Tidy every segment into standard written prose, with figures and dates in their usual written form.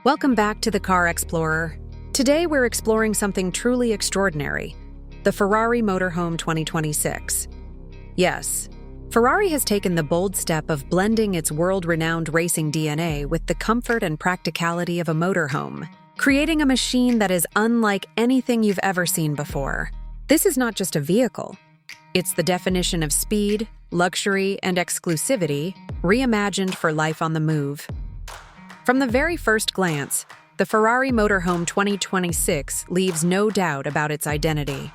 Welcome back to the Car Explorer. Today we're exploring something truly extraordinary, the Ferrari Motorhome 2026. Yes, Ferrari has taken the bold step of blending its world-renowned racing DNA with the comfort and practicality of a motorhome, creating a machine that is unlike anything you've ever seen before. This is not just a vehicle. It's the definition of speed, luxury, and exclusivity, reimagined for life on the move. From the very first glance, the Ferrari Motorhome 2026 leaves no doubt about its identity.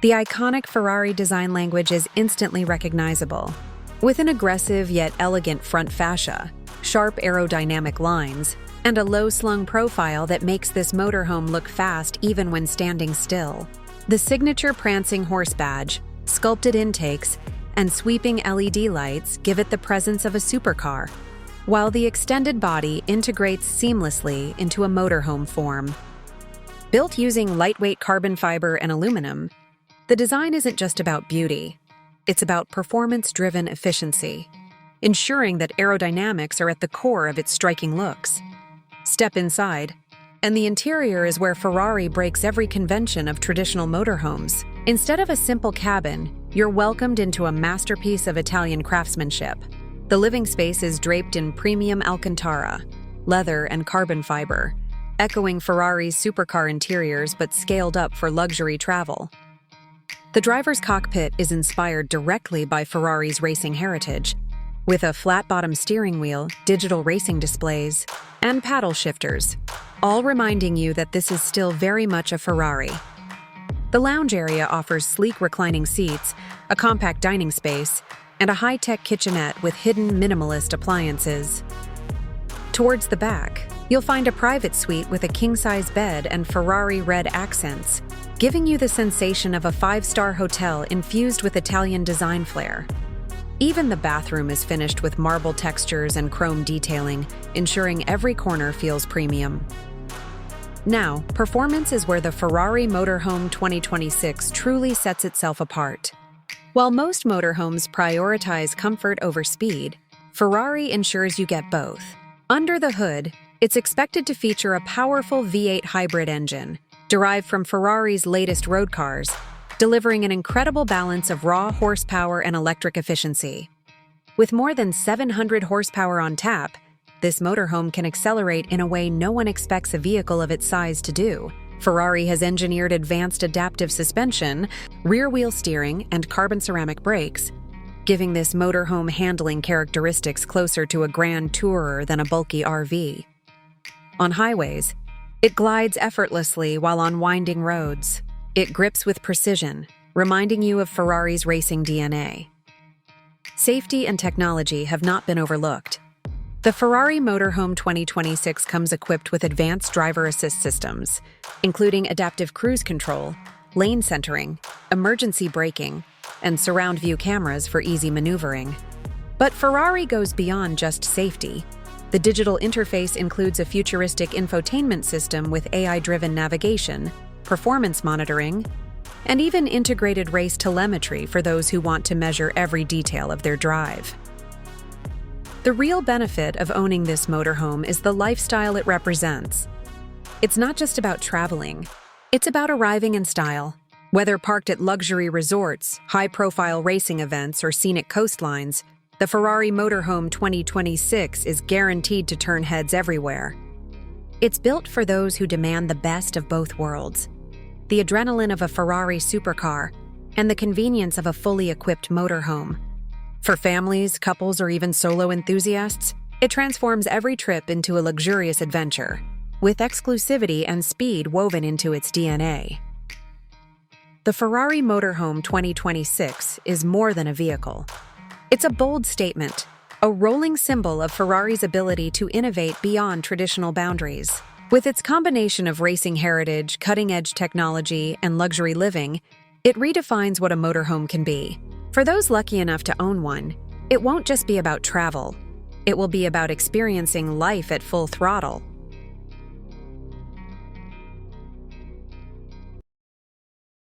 The iconic Ferrari design language is instantly recognizable, with an aggressive yet elegant front fascia, sharp aerodynamic lines, and a low-slung profile that makes this motorhome look fast even when standing still. The signature prancing horse badge, sculpted intakes, and sweeping LED lights give it the presence of a supercar, while the extended body integrates seamlessly into a motorhome form. Built using lightweight carbon fiber and aluminum, the design isn't just about beauty. It's about performance-driven efficiency, ensuring that aerodynamics are at the core of its striking looks. Step inside, and the interior is where Ferrari breaks every convention of traditional motorhomes. Instead of a simple cabin, you're welcomed into a masterpiece of Italian craftsmanship. The living space is draped in premium Alcantara, leather, and carbon fiber, echoing Ferrari's supercar interiors but scaled up for luxury travel. The driver's cockpit is inspired directly by Ferrari's racing heritage, with a flat-bottom steering wheel, digital racing displays, and paddle shifters, all reminding you that this is still very much a Ferrari. The lounge area offers sleek reclining seats, a compact dining space, and a high-tech kitchenette with hidden minimalist appliances. Towards the back, you'll find a private suite with a king-size bed and Ferrari red accents, giving you the sensation of a five-star hotel infused with Italian design flair. Even the bathroom is finished with marble textures and chrome detailing, ensuring every corner feels premium. Now, performance is where the Ferrari Motorhome 2026 truly sets itself apart. While most motorhomes prioritize comfort over speed, Ferrari ensures you get both. Under the hood, it's expected to feature a powerful V8 hybrid engine, derived from Ferrari's latest road cars, delivering an incredible balance of raw horsepower and electric efficiency. With more than 700 horsepower on tap, this motorhome can accelerate in a way no one expects a vehicle of its size to do. Ferrari has engineered advanced adaptive suspension, rear-wheel steering, and carbon ceramic brakes, giving this motorhome handling characteristics closer to a grand tourer than a bulky RV. On highways, it glides effortlessly while on winding roads. It grips with precision, reminding you of Ferrari's racing DNA. Safety and technology have not been overlooked. The Ferrari Motorhome 2026 comes equipped with advanced driver assist systems, including adaptive cruise control, lane centering, emergency braking, and surround view cameras for easy maneuvering. But Ferrari goes beyond just safety. The digital interface includes a futuristic infotainment system with AI-driven navigation, performance monitoring, and even integrated race telemetry for those who want to measure every detail of their drive. The real benefit of owning this motorhome is the lifestyle it represents. It's not just about traveling, it's about arriving in style. Whether parked at luxury resorts, high-profile racing events, or scenic coastlines, the Ferrari Motorhome 2026 is guaranteed to turn heads everywhere. It's built for those who demand the best of both worlds: the adrenaline of a Ferrari supercar and the convenience of a fully equipped motorhome. For families, couples, or even solo enthusiasts, it transforms every trip into a luxurious adventure, with exclusivity and speed woven into its DNA. The Ferrari Motorhome 2026 is more than a vehicle. It's a bold statement, a rolling symbol of Ferrari's ability to innovate beyond traditional boundaries. With its combination of racing heritage, cutting-edge technology, and luxury living, it redefines what a motorhome can be. For those lucky enough to own one, it won't just be about travel. It will be about experiencing life at full throttle.